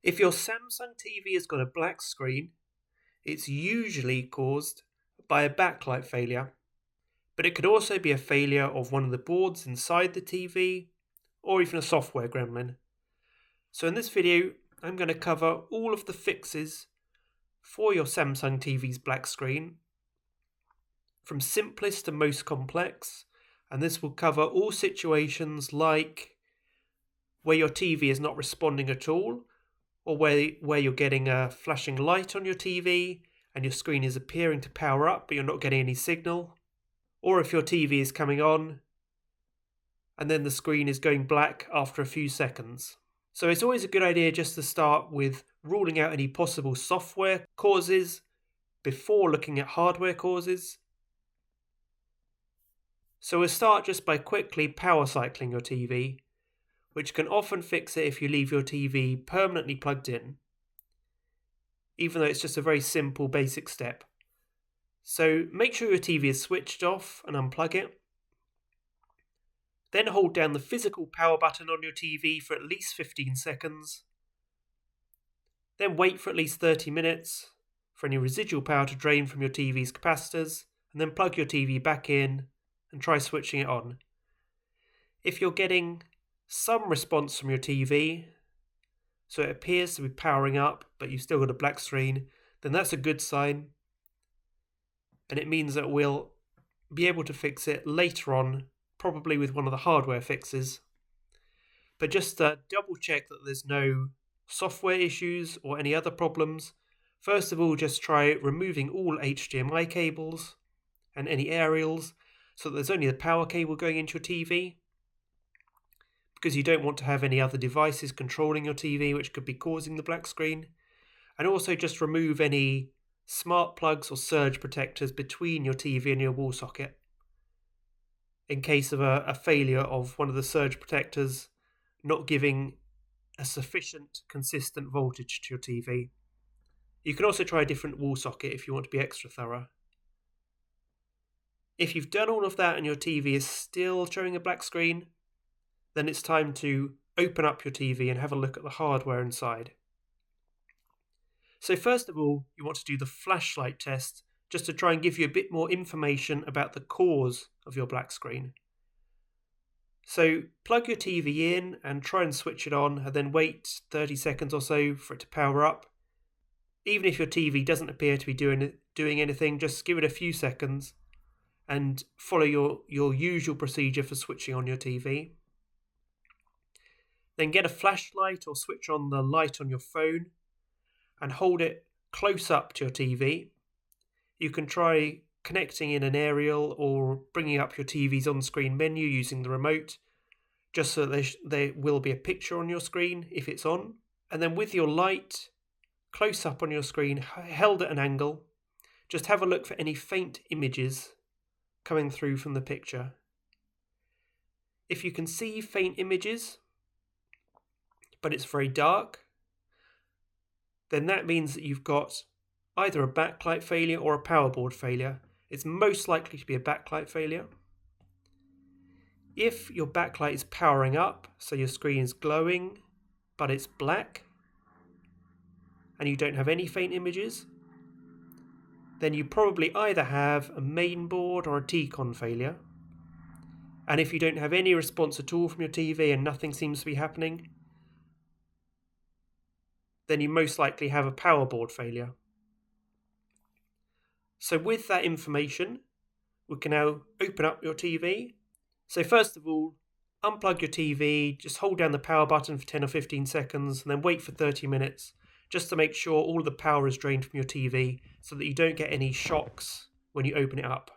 If your Samsung TV has got a black screen, it's usually caused by a backlight failure, but it could also be a failure of one of the boards inside the TV or even a software gremlin. So in this video, I'm going to cover all of the fixes for your Samsung TV's black screen, from simplest to most complex, and this will cover all situations like where your TV is not responding at all, or where you're getting a flashing light on your TV and your screen is appearing to power up but you're not getting any signal, or if your TV is coming on and then the screen is going black after a few seconds. So it's always a good idea just to start with ruling out any possible software causes before looking at hardware causes. So we'll start just by quickly power cycling your TV, which can often fix it if you leave your TV permanently plugged in, even though it's just a very simple basic step. So make sure your TV is switched off and unplug it. Then hold down the physical power button on your TV for at least 15 seconds. Then wait for at least 30 minutes for any residual power to drain from your TV's capacitors, and then plug your TV back in and try switching it on. If you're getting some response from your TV, so it appears to be powering up but you've still got a black screen, then that's a good sign, and it means that we'll be able to fix it later on, probably with one of the hardware fixes. But just double check that there's no software issues or any other problems. First of all, just try removing all HDMI cables and any aerials so that there's only the power cable going into your TV, because you don't want to have any other devices controlling your TV which could be causing the black screen. And also just remove any smart plugs or surge protectors between your TV and your wall socket, in case of a failure of one of the surge protectors not giving a sufficient consistent voltage to your TV. You can also try a different wall socket if you want to be extra thorough. If you've done all of that and your TV is still showing a black screen, then it's time to open up your TV and have a look at the hardware inside. So first of all, you want to do the flashlight test, just to try and give you a bit more information about the cause of your black screen. So plug your TV in and try and switch it on, and then wait 30 seconds or so for it to power up. Even if your TV doesn't appear to be doing anything, just give it a few seconds and follow your usual procedure for switching on your TV. Then get a flashlight or switch on the light on your phone and hold it close up to your TV. You can try connecting in an aerial or bringing up your TV's on-screen menu using the remote, just so that there will be a picture on your screen if it's on. And then with your light close up on your screen, held at an angle, just have a look for any faint images coming through from the picture. If you can see faint images, but it's very dark, then that means that you've got either a backlight failure or a power board failure. It's most likely to be a backlight failure. If your backlight is powering up, so your screen is glowing, but it's black, and you don't have any faint images, then you probably either have a mainboard or a T-Con failure. And if you don't have any response at all from your TV and nothing seems to be happening, then you most likely have a power board failure. So with that information, we can now open up your TV. So first of all, unplug your TV, just hold down the power button for 10 or 15 seconds, and then wait for 30 minutes, just to make sure all the power is drained from your TV so that you don't get any shocks when you open it up.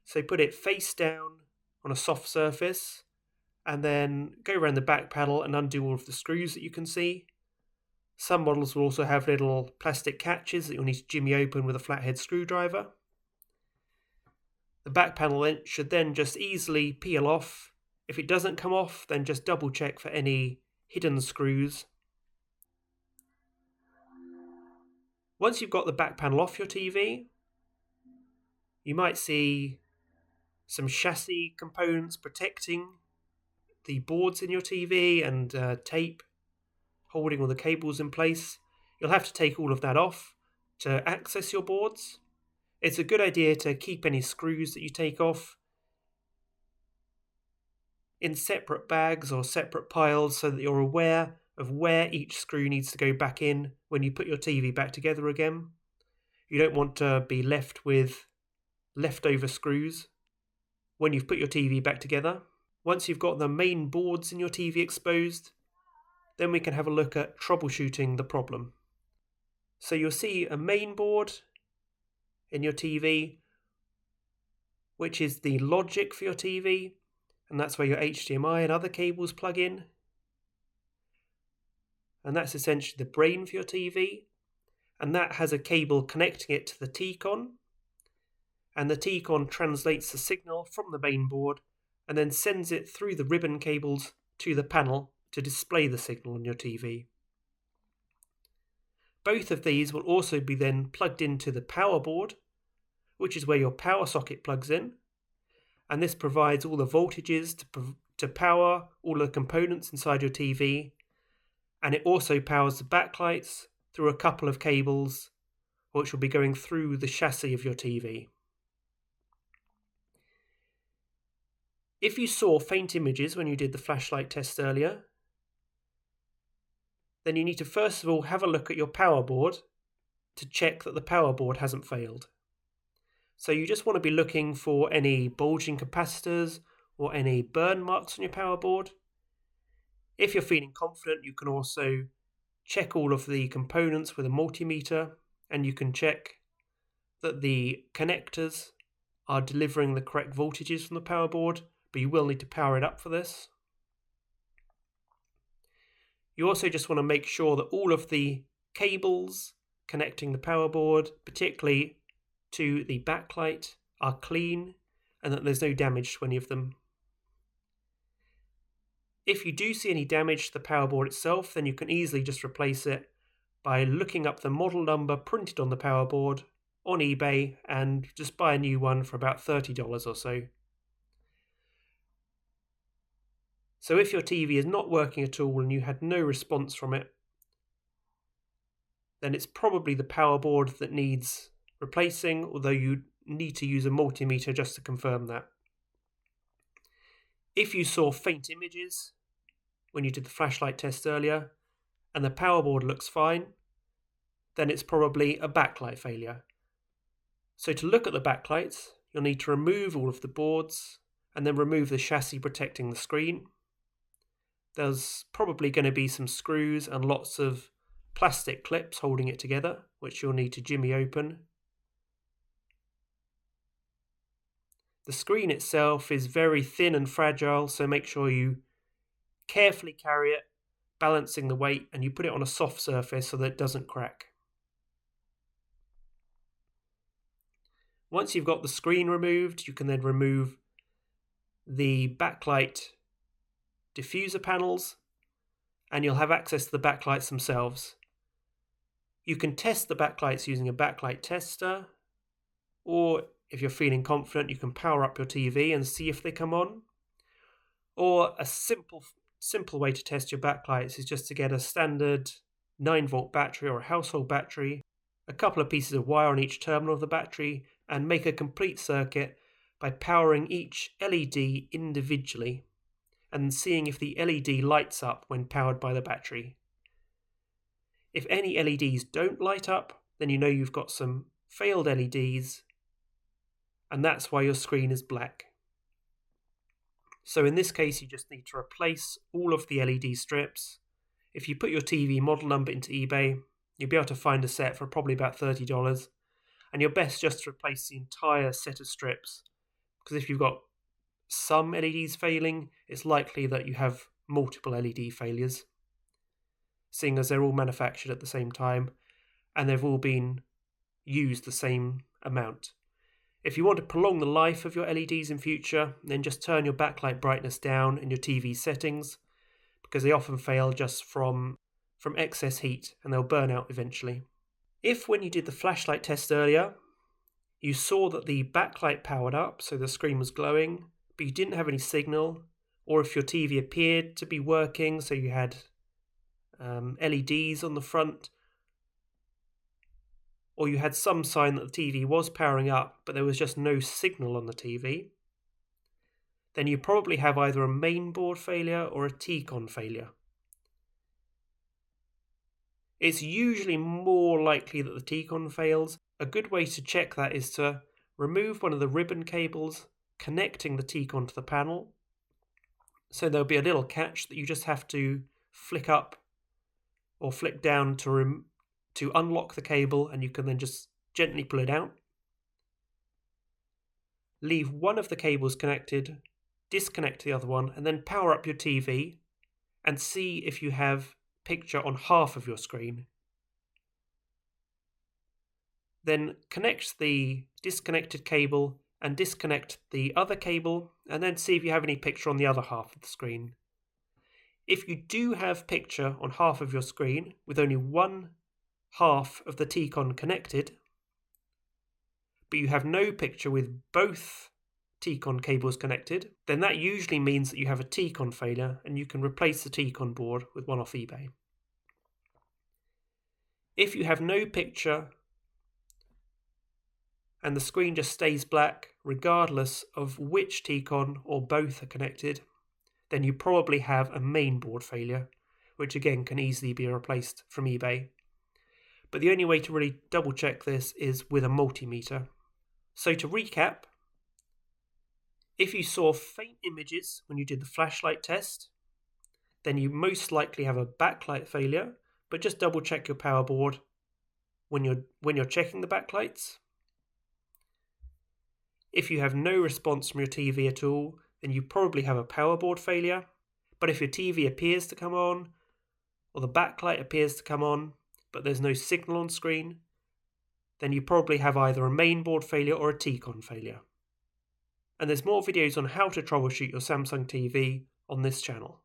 So put it face down on a soft surface, and then go around the back panel and undo all of the screws that you can see. Some models will also have little plastic catches that you'll need to jimmy open with a flathead screwdriver. The back panel should then just easily peel off. If it doesn't come off, then just double check for any hidden screws. Once you've got the back panel off your TV, you might see some chassis components protecting the boards in your TV and tape. holding all the cables in place. You'll have to take all of that off to access your boards. It's a good idea to keep any screws that you take off in separate bags or separate piles so that you're aware of where each screw needs to go back in when you put your TV back together again. You don't want to be left with leftover screws when you've put your TV back together. Once you've got the main boards in your TV exposed, then we can have a look at troubleshooting the problem. So you'll see a main board in your TV, which is the logic for your TV, and that's where your HDMI and other cables plug in. And that's essentially the brain for your TV, and that has a cable connecting it to the T-con, and the T-con translates the signal from the main board and then sends it through the ribbon cables to the panel to display the signal on your TV. Both of these will also be then plugged into the power board, which is where your power socket plugs in, and this provides all the voltages to power all the components inside your TV, and it also powers the backlights through a couple of cables which will be going through the chassis of your TV. If you saw faint images when you did the flashlight test earlier, then you need to first of all have a look at your power board to check that the power board hasn't failed. So you just want to be looking for any bulging capacitors or any burn marks on your power board. If you're feeling confident, you can also check all of the components with a multimeter, and you can check that the connectors are delivering the correct voltages from the power board, but you will need to power it up for this. You also just want to make sure that all of the cables connecting the power board, particularly to the backlight, are clean and that there's no damage to any of them. If you do see any damage to the power board itself, then you can easily just replace it by looking up the model number printed on the power board on eBay and just buy a new one for about $30 or so. So if your TV is not working at all and you had no response from it, then it's probably the power board that needs replacing, although you need to use a multimeter just to confirm that. If you saw faint images when you did the flashlight test earlier and the power board looks fine, then it's probably a backlight failure. So to look at the backlights, you'll need to remove all of the boards and then remove the chassis protecting the screen. There's probably going to be some screws and lots of plastic clips holding it together, which you'll need to jimmy open. The screen itself is very thin and fragile, so make sure you carefully carry it, balancing the weight, and you put it on a soft surface so that it doesn't crack. Once you've got the screen removed, you can then remove the backlight diffuser panels, and you'll have access to the backlights themselves. You can test the backlights using a backlight tester, or if you're feeling confident, you can power up your TV and see if they come on. Or a simple way to test your backlights is just to get a standard 9-volt battery or a household battery, a couple of pieces of wire on each terminal of the battery, and make a complete circuit by powering each LED individually and seeing if the LED lights up when powered by the battery. If any LEDs don't light up, then you know you've got some failed LEDs, and that's why your screen is black. So in this case, you just need to replace all of the LED strips. If you put your TV model number into eBay, you'll be able to find a set for probably about $30, and you're best just to replace the entire set of strips, because if you've got some LEDs failing, it's likely that you have multiple LED failures, seeing as they're all manufactured at the same time and they've all been used the same amount. If you want to prolong the life of your LEDs in future, then just turn your backlight brightness down in your TV settings, because they often fail just from excess heat and they'll burn out eventually. If when you did the flashlight test earlier, you saw that the backlight powered up, so the screen was glowing, but you didn't have any signal, or if your TV appeared to be working, so you had LEDs on the front, or you had some sign that the TV was powering up, but there was just no signal on the TV, then you probably have either a mainboard failure or a T-con failure. It's usually more likely that the T-con fails. A good way to check that is to remove one of the ribbon cables connecting the T-con to the panel. So there'll be a little catch that you just have to flick up or flick down to unlock the cable, and you can then just gently pull it out. Leave one of the cables connected, disconnect the other one, and then power up your TV and see if you have picture on half of your screen. Then connect the disconnected cable and disconnect the other cable, and then see if you have any picture on the other half of the screen. If you do have picture on half of your screen with only one half of the T-con connected, but you have no picture with both T-con cables connected, then that usually means that you have a T-con failure and you can replace the T-con board with one off eBay. If you have no picture and the screen just stays black regardless of which T-con or both are connected, then you probably have a mainboard failure, which again can easily be replaced from eBay. But the only way to really double check this is with a multimeter. So to recap, if you saw faint images when you did the flashlight test, then you most likely have a backlight failure, but just double check your power board when you're checking the backlights. If you have no response from your TV at all, then you probably have a power board failure. But if your TV appears to come on, or the backlight appears to come on, but there's no signal on screen, then you probably have either a mainboard failure or a T-con failure. And there's more videos on how to troubleshoot your Samsung TV on this channel.